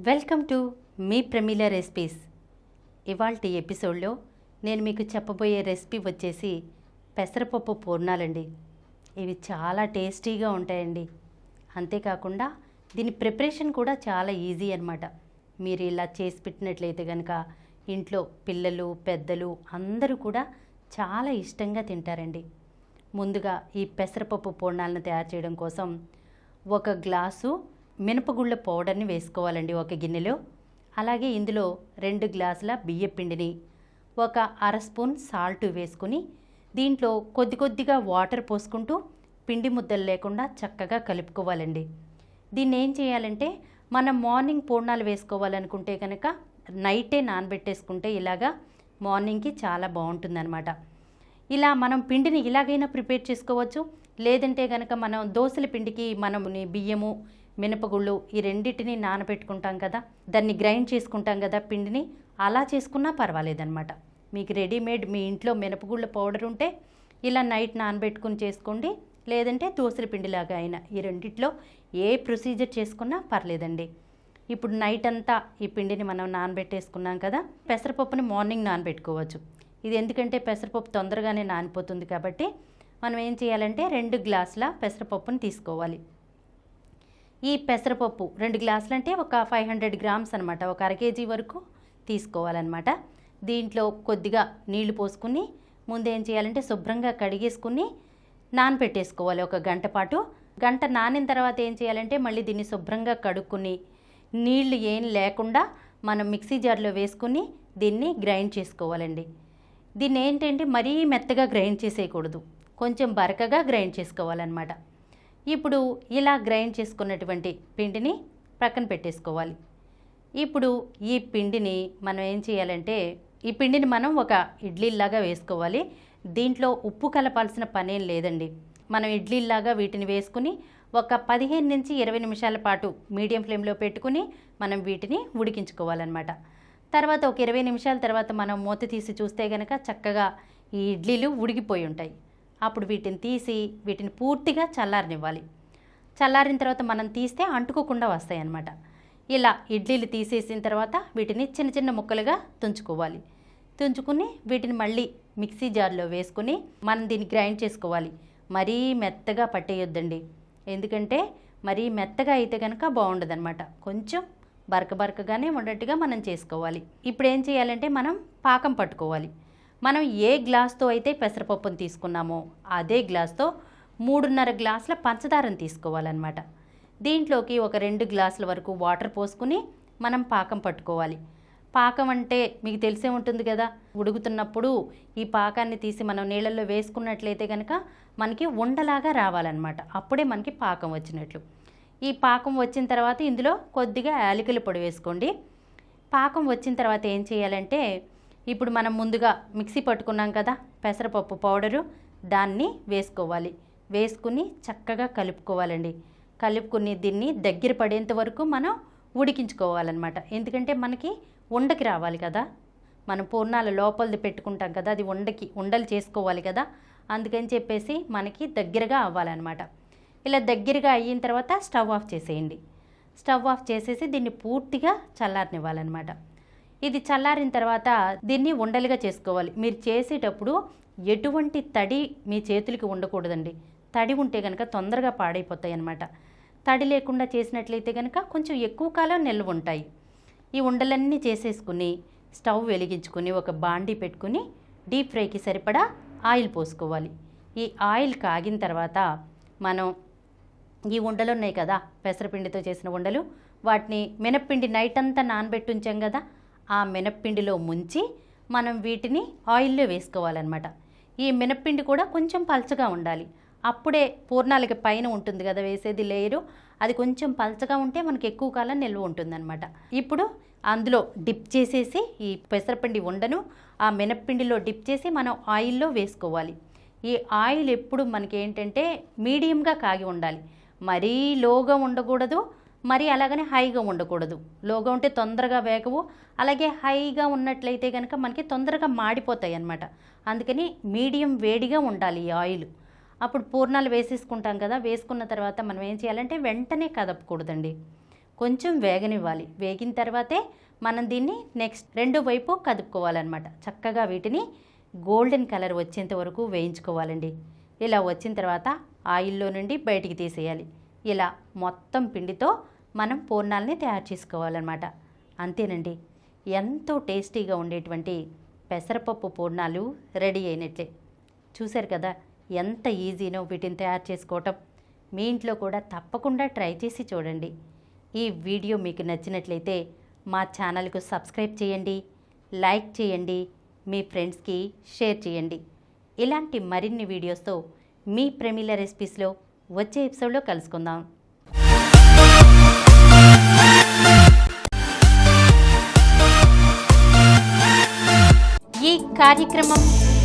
Welcome to me Pramila recipes. ఇవాల్టి ఎపిసోడ్లో నేను మీకు చెప్పబోయే రెసిపీ వచ్చేసి పెసరపప్పు పూర్ణాలండి. ఇవి చాలా టేస్టీగా ఉంటాయండి. అంతేకాకుండా దీని ప్రిపరేషన్ కూడా చాలా ఈజీ అన్నమాట. మీరు ఇలా చేసి పెట్టినట్లయితే కనుక ఇంట్లో పిల్లలు పెద్దలు అందరూ కూడా చాలా ఇష్టంగా తింటారండి. ముందుగా ఈ పెసరపప్పు పూర్ణాలను తయారు చేయడం కోసం 1 గ్లాసు మినపగుళ్ళ పౌడర్ని వేసుకోవాలండి ఒక గిన్నెలో. అలాగే ఇందులో 2 గ్లాసుల బియ్యం పిండిని, 1/2 స్పూన్ సాల్ట్ వేసుకుని దీంట్లో కొద్దిగా వాటర్ పోసుకుంటూ పిండి ముద్దలు లేకుండా చక్కగా కలుపుకోవాలండి. దీన్ని ఏం చేయాలంటే మనం మార్నింగ్ పూర్ణాలు వేసుకోవాలనుకుంటే కనుక నైటే నానబెట్టేసుకుంటే ఇలాగా మార్నింగ్కి చాలా బాగుంటుందన్నమాట. ఇలా మనం పిండిని ఇలాగైనా ప్రిపేర్ చేసుకోవచ్చు. లేదంటే కనుక మనం దోశల పిండికి మనం బియ్యము మినపగుళ్ళు ఈ రెండింటిని నానబెట్టుకుంటాం కదా, దాన్ని గ్రైండ్ చేసుకుంటాం కదా పిండిని, అలా చేసుకున్నా పర్వాలేదన్నమాట. మీకు రెడీమేడ్ మీ ఇంట్లో మినపగుళ్ళ పౌడర్ ఉంటే ఇలా నైట్ నానబెట్టుకుని చేసుకోండి. లేదంటే దోశల పిండిలాగా అయినా ఈ రెండిట్లో ఏ ప్రొసీజర్ చేసుకున్నా పర్లేదండి. ఇప్పుడు నైట్ అంతా ఈ పిండిని మనం నానబెట్టేసుకున్నాం కదా. పెసరపప్పుని మార్నింగ్ నానబెట్టుకోవచ్చు. ఇది ఎందుకంటే పెసరపప్పు తొందరగానే నానిపోతుంది కాబట్టి మనం ఏం చేయాలంటే 2 గ్లాసుల పెసరపప్పుని తీసుకోవాలి. ఈ పెసరపప్పు 2 గ్లాసులు అంటే ఒక 500 గ్రామ్స్ అనమాట, ఒక 1/2 కేజీ వరకు తీసుకోవాలన్నమాట. దీంట్లో కొద్దిగా నీళ్లు పోసుకుని ముందేం చేయాలంటే శుభ్రంగా కడిగేసుకుని నానబెట్టేసుకోవాలి 1 గంట పాటు. గంట నానిన తర్వాత ఏం చేయాలంటే మళ్ళీ దీన్ని శుభ్రంగా కడుక్కుని నీళ్లు ఏం లేకుండా మనం మిక్సీ జార్లో వేసుకుని దీన్ని గ్రైండ్ చేసుకోవాలండి. దీన్ని ఏంటంటే మరీ మెత్తగా గ్రైండ్ చేసేయకూడదు, కొంచెం బరకగా గ్రైండ్ చేసుకోవాలన్నమాట. ఇప్పుడు ఇలా గ్రైండ్ చేసుకున్నటువంటి పిండిని ప్రక్కన పెట్టేసుకోవాలి. ఇప్పుడు ఈ పిండిని మనం ఏం చేయాలంటే ఈ పిండిని మనం ఒక ఇడ్లీలాగా వేసుకోవాలి. దీంట్లో ఉప్పు కలపాల్సిన పనేం లేదండి. మనం ఇడ్లీలాగా వీటిని వేసుకుని ఒక 15 నుంచి 20 నిమిషాల పాటు మీడియం ఫ్లేమ్లో పెట్టుకుని మనం వీటిని ఉడికించుకోవాలన్నమాట. తర్వాత ఒక 20 నిమిషాల తర్వాత మనం మూత తీసి చూస్తే కనుక చక్కగా ఈ ఇడ్లీలు ఉడికిపోయి ఉంటాయి. అప్పుడు వీటిని తీసి వీటిని పూర్తిగా చల్లారనివ్వాలి. చల్లారిన తర్వాత మనం తీస్తే అంటుకోకుండా వస్తాయి అన్నమాట. ఇలా ఇడ్లీలు తీసేసిన తర్వాత వీటిని చిన్న చిన్న ముక్కలుగా తుంచుకోవాలి. తుంచుకుని వీటిని మళ్ళీ మిక్సీ జార్లో వేసుకుని మనం దీన్ని గ్రైండ్ చేసుకోవాలి. మరీ మెత్తగా పట్టేయొద్దండి, ఎందుకంటే మరీ మెత్తగా అయితే కనుక బాగుండదన్నమాట. కొంచెం బరకగానే ఉండేట్టుగా మనం చేసుకోవాలి. ఇప్పుడు ఏం చేయాలంటే మనం పాకం పట్టుకోవాలి. మనం ఏ గ్లాస్తో అయితే పెసరపప్పును తీసుకున్నామో అదే గ్లాస్తో 3.5 గ్లాసుల పంచదారను తీసుకోవాలన్నమాట. దీంట్లోకి ఒక 2 గ్లాసుల వరకు వాటర్ పోసుకుని మనం పాకం పట్టుకోవాలి. పాకం అంటే మీకు తెలిసే ఉంటుంది కదా, ఉడుకుతున్నప్పుడు ఈ పాకాన్ని తీసి మనం నీళ్ళల్లో వేసుకున్నట్లయితే కనుక మనకి ఉండలాగా రావాలన్నమాట. అప్పుడే మనకి పాకం వచ్చినట్లు. ఈ పాకం వచ్చిన తర్వాత ఇందులో కొద్దిగా యాలకుల పొడి వేసుకోండి. పాకం వచ్చిన తర్వాత ఏం చేయాలంటే ఇప్పుడు మనం ముందుగా మిక్సీ పట్టుకున్నాం కదా పెసరపప్పు పౌడరు, దాన్ని వేసుకోవాలి. వేసుకుని చక్కగా కలుపుకోవాలండి. కలుపుకుని దీన్ని దగ్గర పడేంత వరకు మనం ఉడికించుకోవాలన్నమాట. ఎందుకంటే మనకి ఉండకి రావాలి కదా, మనం పూర్ణాల లోపలిది పెట్టుకుంటాం కదా, అది ఉండలు చేసుకోవాలి కదా, అందుకని చెప్పేసి మనకి దగ్గరగా అవ్వాలన్నమాట. ఇలా దగ్గరగా అయిన తర్వాత స్టవ్ ఆఫ్ చేసేయండి. స్టవ్ ఆఫ్ చేసేసి దీన్ని పూర్తిగా చల్లారనివ్వాలన్నమాట. ఇది చల్లారిన తర్వాత దీన్ని ఉండలుగా చేసుకోవాలి. మీరు చేసేటప్పుడు ఎటువంటి తడి మీ చేతులకి ఉండకూడదండి. తడి ఉంటే కనుక తొందరగా పాడైపోతాయి అన్నమాట. తడి లేకుండా చేసినట్లయితే కనుక కొంచెం ఎక్కువ కాలం నిల్వ ఉంటాయి. ఈ ఉండలన్నీ చేసేసుకుని స్టవ్ వెలిగించుకుని ఒక బాండీ పెట్టుకుని డీప్ ఫ్రైకి సరిపడా ఆయిల్ పోసుకోవాలి. ఈ ఆయిల్ కాగిన తర్వాత మనం ఈ ఉండలు ఉన్నాయి కదా పెసరపిండితో చేసిన ఉండలు, వాటిని మినప్పిండి నైట్ అంతా నానబెట్టి ఉంచాం కదా, ఆ మినప్పిండిలో ముంచి మనం వీటిని ఆయిల్లో వేసుకోవాలన్నమాట. ఈ మినప్పిండి కూడా కొంచెం పల్చగా ఉండాలి. అప్పుడే పూర్ణాలకి పైన ఉంటుంది కదా వేసేది లేయరు, అది కొంచెం పల్చగా ఉంటే మనకి ఎక్కువ కాలం నిల్వ ఉంటుందన్నమాట. ఇప్పుడు అందులో డిప్ చేసేసి ఈ పెసరపిండి ఉండను ఆ మినప్పిండిలో డిప్ చేసి మనం ఆయిల్లో వేసుకోవాలి. ఈ ఆయిల్ ఎప్పుడు మనకి ఏంటంటే మీడియంగా కాగి ఉండాలి. మరీ లోగా ఉండకూడదు, మరి అలాగనే హైగా ఉండకూడదు. లోగా ఉంటే తొందరగా వేగవు, అలాగే హైగా ఉన్నట్లయితే కనుక మనకి తొందరగా మాడిపోతాయి అన్నమాట. అందుకని మీడియం వేడిగా ఉండాలి ఈ ఆయిల్. అప్పుడు పూర్ణాలు వేసేసుకుంటాం కదా, వేసుకున్న తర్వాత మనం ఏం చేయాలంటే వెంటనే కదపకూడదండి. కొంచెం వేగనివ్వాలి. వేగిన తర్వాతే మనం దీన్ని నెక్స్ట్ రెండు వైపు కదుపుకోవాలన్నమాట. చక్కగా వీటిని గోల్డెన్ కలర్ వచ్చేంత వరకు వేయించుకోవాలండి. ఇలా వచ్చిన తర్వాత ఆయిల్లో నుండి బయటికి తీసేయాలి. ఇలా మొత్తం పిండితో మనం పూర్ణాలని తయారు చేసుకోవాలన్నమాట. అంతేనండి, ఎంతో టేస్టీగా ఉండేటువంటి పెసరపప్పు పూర్ణాలు రెడీ అయినట్లే. చూశారు కదా ఎంత ఈజీనో వీటిని తయారు చేసుకోవటం. మీ ఇంట్లో కూడా తప్పకుండా ట్రై చేసి చూడండి. ఈ వీడియో మీకు నచ్చినట్లయితే మా ఛానల్కు సబ్స్క్రైబ్ చేయండి, లైక్ చేయండి, మీ ఫ్రెండ్స్కి షేర్ చేయండి. ఇలాంటి మరిన్ని వీడియోస్తో మీ ప్రమీల రెసిపీస్లో వచ్చే ఎపిసోడ్లో కలుసుకుందాం. ఈ కార్యక్రమం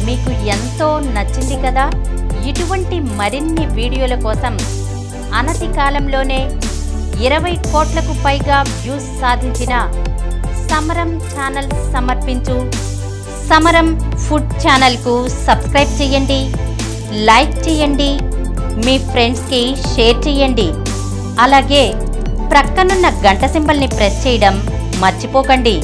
మీకు ఎంతో నచ్చింది కదా. ఇటువంటి మరిన్ని వీడియోల కోసం అనతి కాలంలోనే 20 కోట్లకు పైగా వ్యూస్ సాధించిన సమరం ఛానల్ సమర్పించు సమరం ఫుడ్ ఛానల్కు సబ్స్క్రైబ్ చేయండి, లైక్ చేయండి, మీ ఫ్రెండ్స్కి షేర్ చేయండి. అలాగే ప్రక్కనున్న గంట సింబల్ని ప్రెస్ చేయడం మర్చిపోకండి.